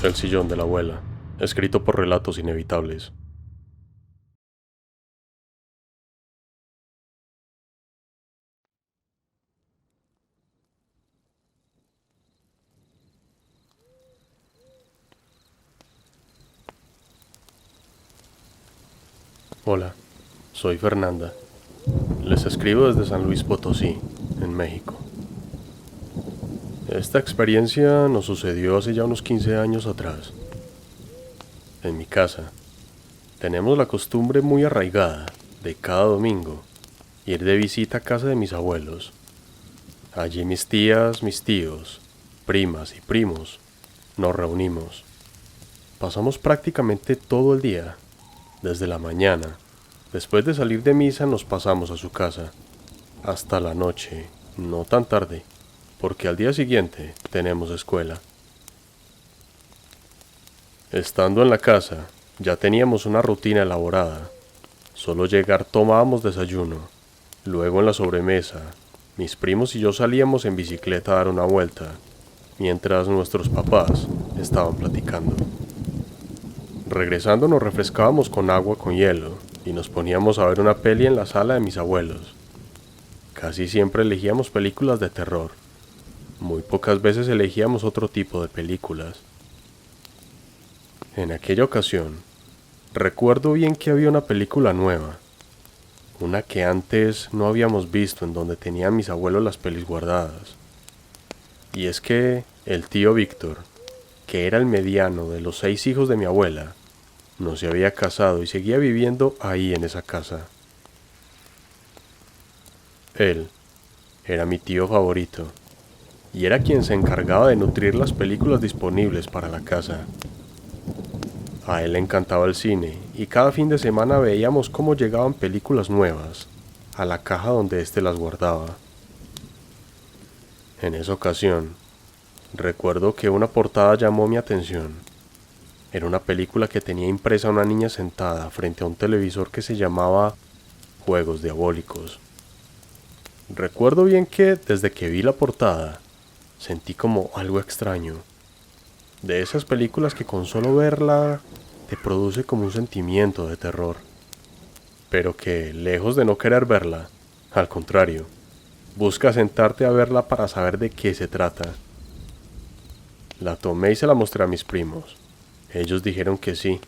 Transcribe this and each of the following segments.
El sillón de la abuela, escrito por Relatos Inevitables. Hola, soy Fernanda. Les escribo desde San Luis Potosí, en México. Esta experiencia nos sucedió hace ya unos 15 años atrás. En mi casa, tenemos la costumbre muy arraigada de cada domingo ir de visita a casa de mis abuelos. Allí mis tías, mis tíos, primas y primos nos reunimos. Pasamos prácticamente todo el día, desde la mañana. Después de salir de misa nos pasamos a su casa, hasta la noche, no tan tarde, porque al día siguiente tenemos escuela. Estando en la casa, ya teníamos una rutina elaborada. Solo llegar tomábamos desayuno. Luego en la sobremesa, mis primos y yo salíamos en bicicleta a dar una vuelta, mientras nuestros papás estaban platicando. Regresando nos refrescábamos con agua con hielo y nos poníamos a ver una peli en la sala de mis abuelos. Casi siempre elegíamos películas de terror. Muy pocas veces elegíamos otro tipo de películas. En aquella ocasión, recuerdo bien que había una película nueva, una que antes no habíamos visto en donde tenían mis abuelos las pelis guardadas. Y es que el tío Víctor, que era el mediano de los 6 hijos de mi abuela, no se había casado y seguía viviendo ahí en esa casa. Él era mi tío favorito y era quien se encargaba de nutrir las películas disponibles para la casa. A él le encantaba el cine y cada fin de semana veíamos cómo llegaban películas nuevas a la caja donde éste las guardaba. En esa ocasión, recuerdo que una portada llamó mi atención. Era una película que tenía impresa una niña sentada frente a un televisor que se llamaba Juegos Diabólicos. Recuerdo bien que desde que vi la portada, sentí como algo extraño. De esas películas que con solo verla te produce como un sentimiento de terror. Pero que, lejos de no querer verla, al contrario, busca sentarte a verla para saber de qué se trata. La tomé y se la mostré a mis primos. Ellos dijeron que sí.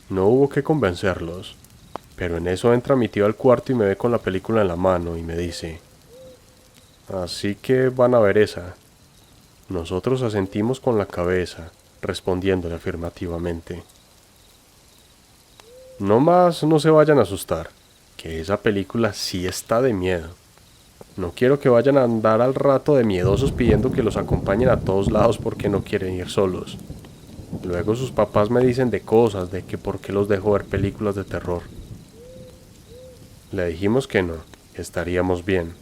No hubo que convencerlos. Pero en eso entra mi tío al cuarto y me ve con la película en la mano y me dice: así que van a ver esa. Nosotros asentimos con la cabeza, respondiéndole afirmativamente. No más no se vayan a asustar, que esa película sí está de miedo. No quiero que vayan a andar al rato de miedosos pidiendo que los acompañen a todos lados porque no quieren ir solos. Luego sus papás me dicen de cosas, de que por qué los dejo ver películas de terror. Le dijimos que no, que estaríamos bien,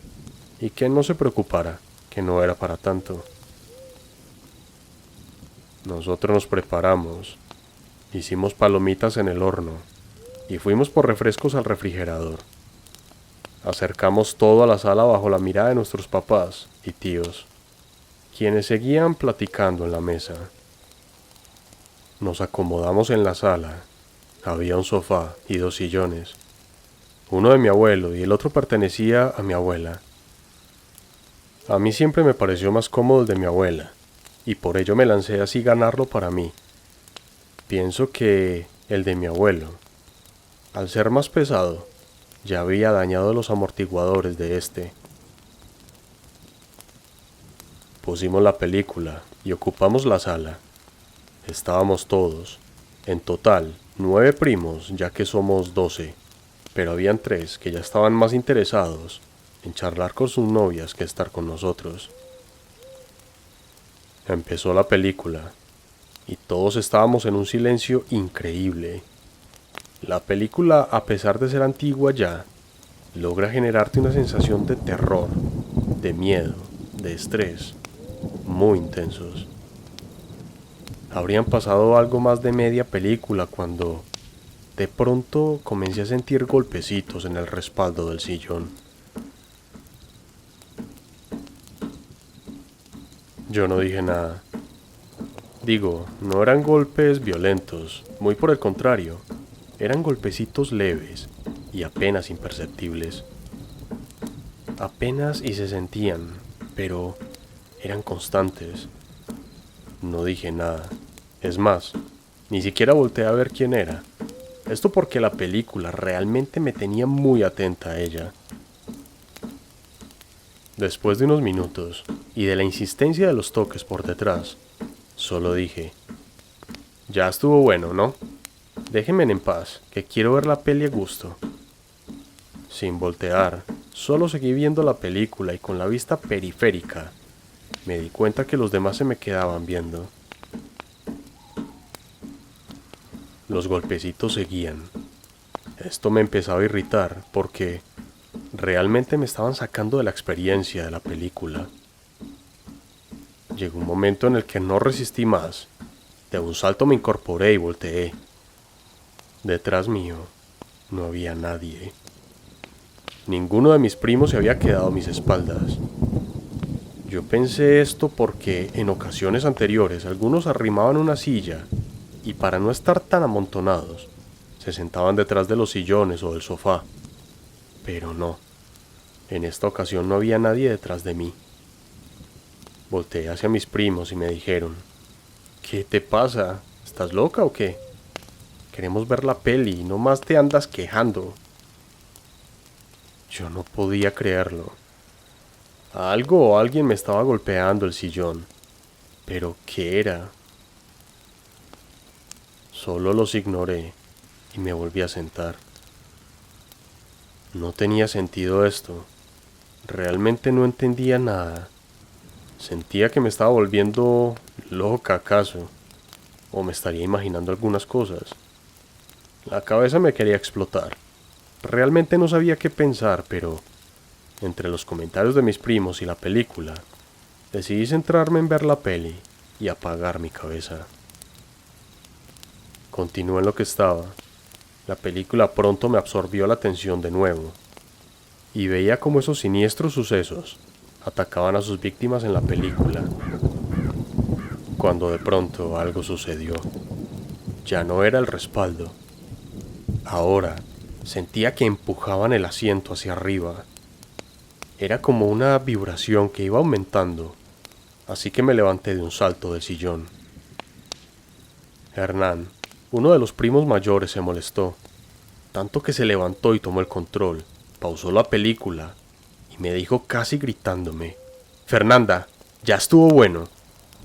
y que no se preocupara, que no era para tanto. Nosotros nos preparamos, hicimos palomitas en el horno, y fuimos por refrescos al refrigerador. Acercamos todo a la sala bajo la mirada de nuestros papás y tíos, quienes seguían platicando en la mesa. Nos acomodamos en la sala. Había un sofá y 2 sillones, uno de mi abuelo y el otro pertenecía a mi abuela. A mí siempre me pareció más cómodo el de mi abuela, y por ello me lancé así ganarlo para mí. Pienso que el de mi abuelo, al ser más pesado, ya había dañado los amortiguadores de este. Pusimos la película y ocupamos la sala. Estábamos todos, en total 9 primos, ya que somos 12, pero habían 3 que ya estaban más interesados en charlar con sus novias que estar con nosotros. Empezó la película y todos estábamos en un silencio increíble. La película, a pesar de ser antigua ya, logra generarte una sensación de terror, de miedo, de estrés, muy intensos. Habrían pasado algo más de media película cuando, de pronto, comencé a sentir golpecitos en el respaldo del sillón. Yo no dije nada. Digo, no eran golpes violentos, muy por el contrario, eran golpecitos leves y apenas imperceptibles. Apenas y se sentían, pero eran constantes. No dije nada. Es más, ni siquiera volteé a ver quién era. Esto porque la película realmente me tenía muy atenta a ella. Después de unos minutos y de la insistencia de los toques por detrás, solo dije, ya estuvo bueno, ¿no? Déjenme en paz, que quiero ver la peli a gusto. Sin voltear, solo seguí viendo la película y con la vista periférica, me di cuenta que los demás se me quedaban viendo. Los golpecitos seguían. Esto me empezaba a irritar porque realmente me estaban sacando de la experiencia de la película. Llegó un momento en el que no resistí más. De un salto me incorporé y volteé. Detrás mío no había nadie. Ninguno de mis primos se había quedado a mis espaldas. Yo pensé esto porque en ocasiones anteriores algunos arrimaban una silla y para no estar tan amontonados, se sentaban detrás de los sillones o del sofá. Pero no, en esta ocasión no había nadie detrás de mí. Volteé hacia mis primos y me dijeron, ¿qué te pasa? ¿Estás loca o qué? Queremos ver la peli y no más te andas quejando. Yo no podía creerlo. Algo o alguien me estaba golpeando el sillón. ¿Pero qué era? Solo los ignoré y me volví a sentar. No tenía sentido esto. Realmente no entendía nada. Sentía que me estaba volviendo loca acaso, o me estaría imaginando algunas cosas. La cabeza me quería explotar. Realmente no sabía qué pensar, pero entre los comentarios de mis primos y la película, decidí centrarme en ver la peli y apagar mi cabeza. Continué en lo que estaba. La película pronto me absorbió la atención de nuevo, y veía cómo esos siniestros sucesos atacaban a sus víctimas en la película. Cuando de pronto algo sucedió. Ya no era el respaldo. Ahora sentía que empujaban el asiento hacia arriba. Era como una vibración que iba aumentando, así que me levanté de un salto del sillón. Hernán, uno de los primos mayores, se molestó, tanto que se levantó y tomó el control, pausó la película y me dijo casi gritándome, Fernanda, ya estuvo bueno.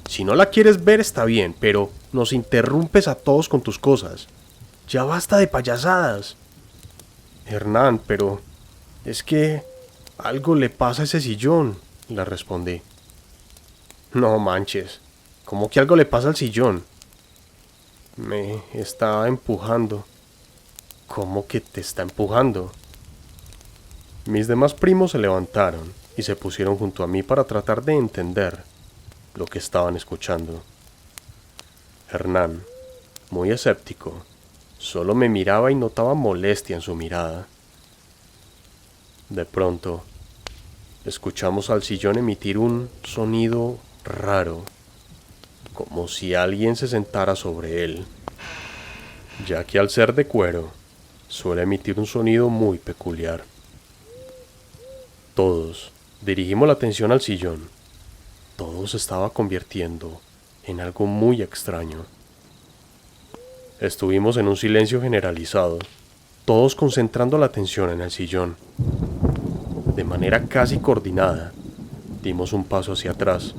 Si no la quieres ver está bien, pero nos interrumpes a todos con tus cosas. Ya basta de payasadas. Hernán, pero es que algo le pasa a ese sillón, le respondí. No manches, ¿cómo que algo le pasa al sillón? Me está empujando. ¿Cómo que te está empujando? Mis demás primos se levantaron y se pusieron junto a mí para tratar de entender lo que estaban escuchando. Hernán, muy escéptico, solo me miraba y notaba molestia en su mirada. De pronto, escuchamos al sillón emitir un sonido raro, como si alguien se sentara sobre él, ya que al ser de cuero, suele emitir un sonido muy peculiar. Todos dirigimos la atención al sillón. Todo se estaba convirtiendo en algo muy extraño. Estuvimos en un silencio generalizado, todos concentrando la atención en el sillón. De manera casi coordinada, dimos un paso hacia atrás,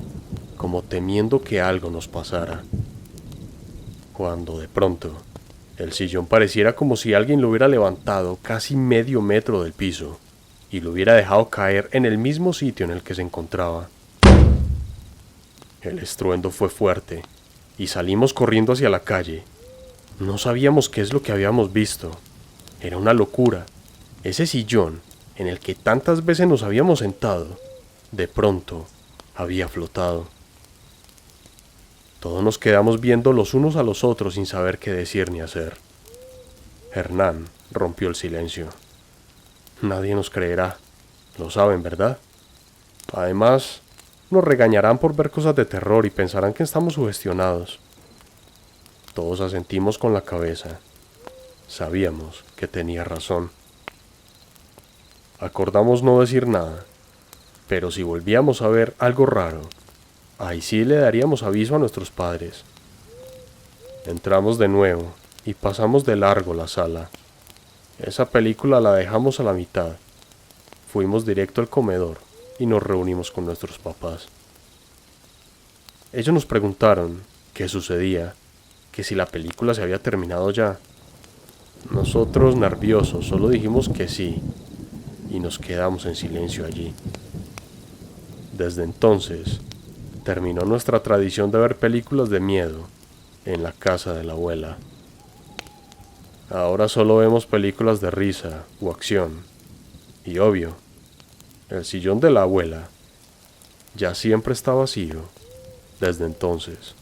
como temiendo que algo nos pasara. Cuando de pronto, el sillón pareciera como si alguien lo hubiera levantado casi medio metro del piso y lo hubiera dejado caer en el mismo sitio en el que se encontraba. El estruendo fue fuerte y salimos corriendo hacia la calle. No sabíamos qué es lo que habíamos visto. Era una locura. Ese sillón, en el que tantas veces nos habíamos sentado, de pronto había flotado. Todos nos quedamos viendo los unos a los otros sin saber qué decir ni hacer. Hernán rompió el silencio. Nadie nos creerá. Lo saben, ¿verdad? Además, nos regañarán por ver cosas de terror y pensarán que estamos sugestionados. Todos asentimos con la cabeza. Sabíamos que tenía razón. Acordamos no decir nada, pero si volvíamos a ver algo raro, ahí sí le daríamos aviso a nuestros padres. Entramos de nuevo y pasamos de largo la sala. Esa película la dejamos a la mitad. Fuimos directo al comedor y nos reunimos con nuestros papás. Ellos nos preguntaron qué sucedía, que si la película se había terminado ya. Nosotros, nerviosos, solo dijimos que sí y nos quedamos en silencio allí. Desde entonces, terminó nuestra tradición de ver películas de miedo en la casa de la abuela. Ahora solo vemos películas de risa o acción. Y obvio, el sillón de la abuela ya siempre está vacío desde entonces.